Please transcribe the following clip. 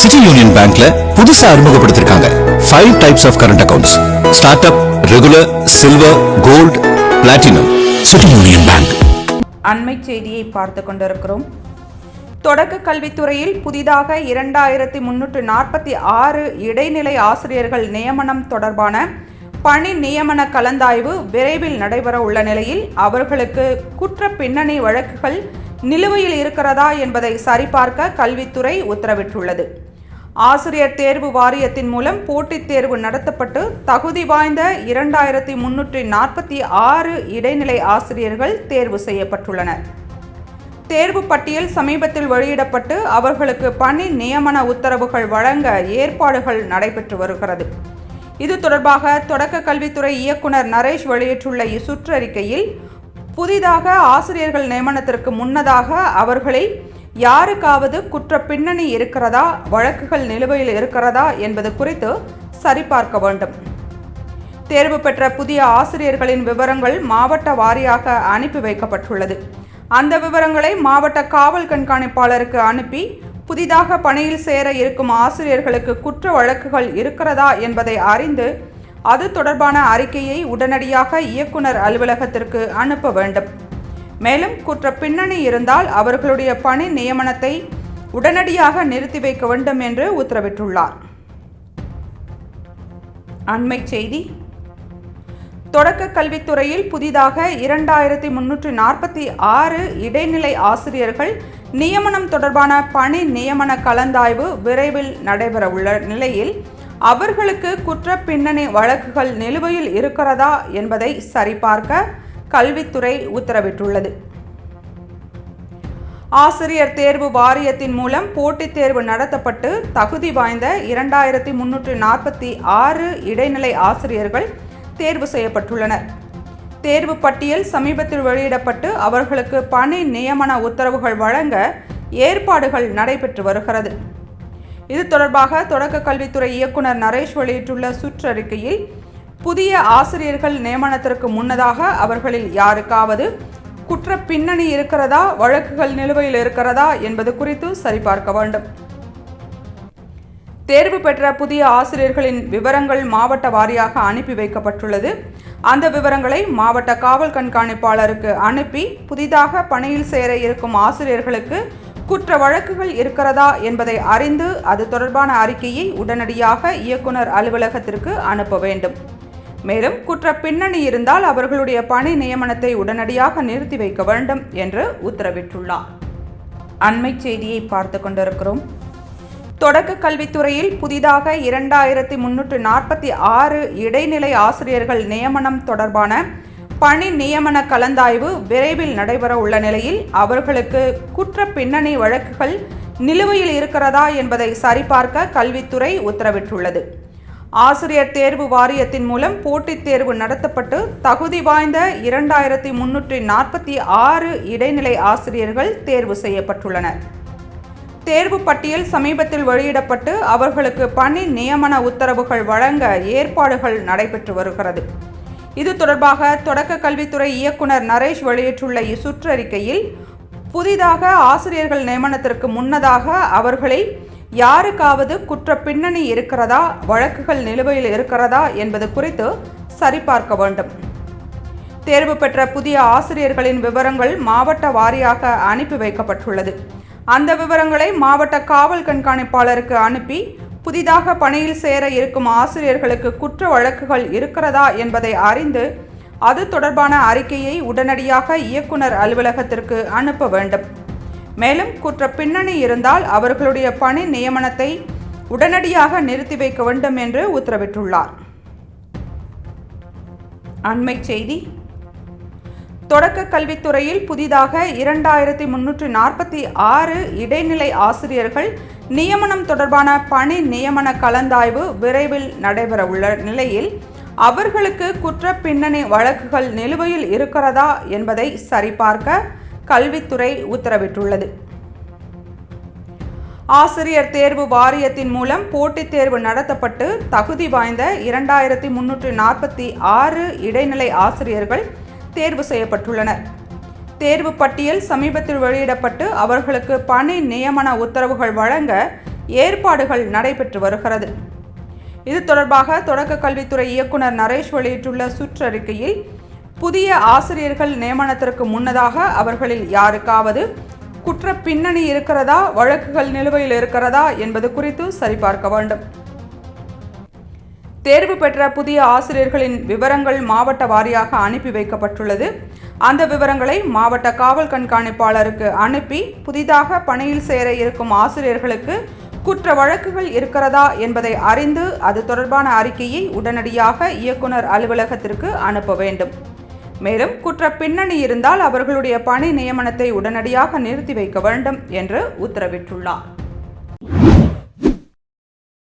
City union பேங்க்ல புதுசா அறிமுகப்படுத்திருக்காங்க 5 types of current accounts. Startup, regular, silver, gold, platinum. City union bank. அண்மை செய்தியை பார்த்து கொண்டிருக்கிறோம். தொடக்க கல்வித்துறையில் புதிதாக 2346 இடைநிலை ஆசிரியர்கள் நியமனம் தொடர்பான பணி நியமன கலந்தாய்வு விரைவில் நடைபெற உள்ள நிலையில் அவர்களுக்கு குற்ற பின்னணி வழக்குகள் நிலுவையில் இருக்கிறதா என்பதை சரிபார்க்க கல்வித்துறை உத்தரவிட்டுள்ளது. ஆசிரியர் தேர்வு வாரியத்தின் மூலம் போட்டித் தேர்வு நடத்தப்பட்டு தகுதி வாய்ந்த 2346 இடைநிலை ஆசிரியர்கள் தேர்வு செய்யப்பட்டுள்ளனர். தேர்வு பட்டியல் சமீபத்தில் வெளியிடப்பட்டு அவர்களுக்கு பணி நியமன உத்தரவுகள் வழங்க ஏற்பாடுகள் நடைபெற்று வருகிறது. இது தொடர்பாக தொடக்க கல்வித்துறை இயக்குனர் நரேஷ் வெளியிட்டுள்ள இச்சுற்றறிக்கையில், புதிதாக ஆசிரியர்கள் நியமனத்திற்கு முன்னதாக அவர்களில் யாருக்காவது குற்ற பின்னணி இருக்கிறதா, வழக்குகள் நிலுவையில் இருக்கிறதா என்பது குறித்து சரிபார்க்க வேண்டும். தேர்வு பெற்ற புதிய ஆசிரியர்களின் விவரங்கள் மாவட்ட வாரியாக அனுப்பி வைக்கப்பட்டுள்ளது. அந்த விவரங்களை மாவட்ட காவல் கண்காணிப்பாளருக்கு அனுப்பி புதிதாக பணியில் சேர இருக்கும் ஆசிரியர்களுக்கு குற்ற வழக்குகள் இருக்கிறதா என்பதை அறிந்து அது தொடர்பான அறிக்கையை உடனடியாக இயக்குனர் அலுவலகத்திற்கு அனுப்ப வேண்டும். மேலும் குற்ற பின்னணி இருந்தால் அவர்களுடைய பணி நியமனத்தை உடனடியாக நிறுத்தி வைக்க வேண்டும் என்று உத்தரவிட்டுள்ளார். அண்மை செய்தி. தொடக்க கல்வித்துறையில் புதிதாக 2346 இடைநிலை ஆசிரியர்கள் நியமனம் தொடர்பான பணி நியமன கலந்தாய்வு விரைவில் நடைபெற உள்ள நிலையில் அவர்களுக்கு குற்ற பின்னணி வழக்குகள் நிலுவையில் இருக்கிறதா என்பதை சரிபார்க்க கல்வித்துறை உத்தரவிட்டுள்ளது. ஆசிரியர் தேர்வு வாரியத்தின் மூலம் போட்டித் தேர்வு நடத்தப்பட்டு தகுதி வாய்ந்த 2346 இடைநிலை ஆசிரியர்கள் தேர்வு செய்யப்பட்டுள்ளனர். தேர்வு பட்டியல் சமீபத்தில் வெளியிடப்பட்டு அவர்களுக்கு பணி நியமன உத்தரவுகள் வழங்க ஏற்பாடுகள் நடைபெற்று வருகிறது. இது தொடர்பாக தொடக்க கல்வித்துறை இயக்குனர் நரேஷ் வெளியிட்டுள்ள சுற்றறிக்கையில், புதிய ஆசிரியர்கள் நியமனத்திற்கு முன்னதாக அவர்களில் யாருக்காவது குற்ற பின்னணி இருக்கிறதா, வழக்குகள் நிலுவையில் இருக்கிறதா என்பது குறித்து சரிபார்க்க வேண்டும். தேர்வு பெற்ற புதிய ஆசிரியர்களின் விவரங்கள் மாவட்ட வாரியாக அனுப்பி வைக்கப்பட்டுள்ளது. அந்த விவரங்களை மாவட்ட காவல் கண்காணிப்பாளருக்கு அனுப்பி புதிதாக பணியில் சேர இருக்கும் ஆசிரியர்களுக்கு குற்ற வழக்குகள் இருக்கிறதா என்பதை அறிந்து அது தொடர்பான அறிக்கையை உடனடியாக இயக்குனர் அலுவலகத்திற்கு அனுப்ப வேண்டும். மேலும் குற்ற பின்னணி இருந்தால் அவர்களுடைய பணி நியமனத்தை உடனடியாக நிறுத்தி வைக்க வேண்டும் என்று உத்தரவிட்டுள்ளார். அண்மை செய்தியை பார்த்து கொண்டிருக்கிறோம். தொடக்க கல்வித்துறையில் புதிதாக 2346 இடைநிலை ஆசிரியர்கள் நியமனம் தொடர்பான பணி நியமன கலந்தாய்வு விரைவில் நடைபெற உள்ள நிலையில் அவர்களுக்கு குற்ற பின்னணி வழக்குகள் நிலுவையில் இருக்கிறதா என்பதை சரிபார்க்க கல்வித்துறை உத்தரவிட்டுள்ளது. ஆசிரியர் தேர்வு வாரியத்தின் மூலம் போட்டித் தேர்வு நடத்தப்பட்டு தகுதி வாய்ந்த 2346 இடைநிலை ஆசிரியர்கள் தேர்வு செய்யப்பட்டுள்ளனர். தேர்வு பட்டியல் சமீபத்தில் வெளியிடப்பட்டு அவர்களுக்கு பணி நியமன உத்தரவுகள் வழங்க ஏற்பாடுகள் நடைபெற்று வருகிறது. இது தொடர்பாக தொடக்க கல்வித்துறை இயக்குனர் நரேஷ் வெளியிட்டுள்ள இச்சுற்றறிக்கையில், புதிதாக ஆசிரியர்கள் நியமனத்திற்கு முன்னதாக அவர்களில் யாருக்காவது குற்ற பின்னணி இருக்கிறதா, வழக்குகள் நிலுவையில் இருக்கிறதா என்பது குறித்து சரிபார்க்க வேண்டும். தேர்வு பெற்ற புதிய ஆசிரியர்களின் விவரங்கள் மாவட்ட வாரியாக அனுப்பி வைக்கப்பட்டுள்ளது. அந்த விவரங்களை மாவட்ட காவல் கண்காணிப்பாளருக்கு அனுப்பி புதிதாக பணியில் சேர இருக்கும் ஆசிரியர்களுக்கு குற்ற வழக்குகள் இருக்கிறதா என்பதை அறிந்து அது தொடர்பான அறிக்கையை உடனடியாக இயக்குனர் அலுவலகத்திற்கு அனுப்ப வேண்டும். மேலும் குற்ற பின்னணி இருந்தால் அவர்களுடைய பணி நியமனத்தை உடனடியாக நிறுத்தி வைக்க வேண்டும் என்று உத்தரவிட்டுள்ளார். அண்மை செய்தி. தொடக்க கல்வித்துறையில் புதிதாக 2346 இடைநிலை ஆசிரியர்கள் நியமனம் தொடர்பான பணி நியமன கலந்தாய்வு விரைவில் நடைபெற உள்ள நிலையில் அவர்களுக்கு குற்ற பின்னணி வழக்குகள் நிலுவையில் இருக்கிறதா என்பதை சரிபார்க்க கல்வித்துறை உத்தரவிட்டுள்ளது. ஆசிரியர் தேர்வு வாரியத்தின் மூலம் போட்டித் தேர்வு நடத்தப்பட்டு தகுதி வாய்ந்த 2346 இடைநிலை ஆசிரியர்கள் தேர்வு செய்யப்பட்டுள்ளனர். தேர்வு பட்டியல் சமீபத்தில் வெளியிடப்பட்டு அவர்களுக்கு பணி நியமன உத்தரவுகள் வழங்க ஏற்பாடுகள் நடைபெற்று வருகிறது. இது தொடர்பாக தொடக்க கல்வித்துறை இயக்குனர் நரேஷ் வெளியிட்டுள்ள சுற்றறிக்கையில், புதிய ஆசிரியர்கள் நியமனத்திற்கு முன்னதாக அவர்களில் யாருக்காவது குற்ற பின்னணி இருக்கிறதா, வழக்குகள் நிலுவையில் இருக்கிறதா என்பது குறித்து சரிபார்க்க வேண்டும். தேர்வு பெற்ற புதிய ஆசிரியர்களின் விவரங்கள் மாவட்ட வாரியாக அனுப்பி வைக்கப்பட்டுள்ளது. அந்த விவரங்களை மாவட்ட காவல் கண்காணிப்பாளருக்கு அனுப்பி புதிதாக பணியில் சேர இருக்கும் ஆசிரியர்களுக்கு குற்ற வழக்குகள் இருக்கிறதா என்பதை அறிந்து அது தொடர்பான அறிக்கையை உடனடியாக இயக்குனர் அலுவலகத்திற்கு அனுப்ப வேண்டும். மேலும் குற்ற பின்னணி இருந்தால் அவர்களுடைய பணி நியமனத்தை உடனடியாக நிறுத்தி வைக்க வேண்டும் என்று உத்தரவிட்டுள்ளார்.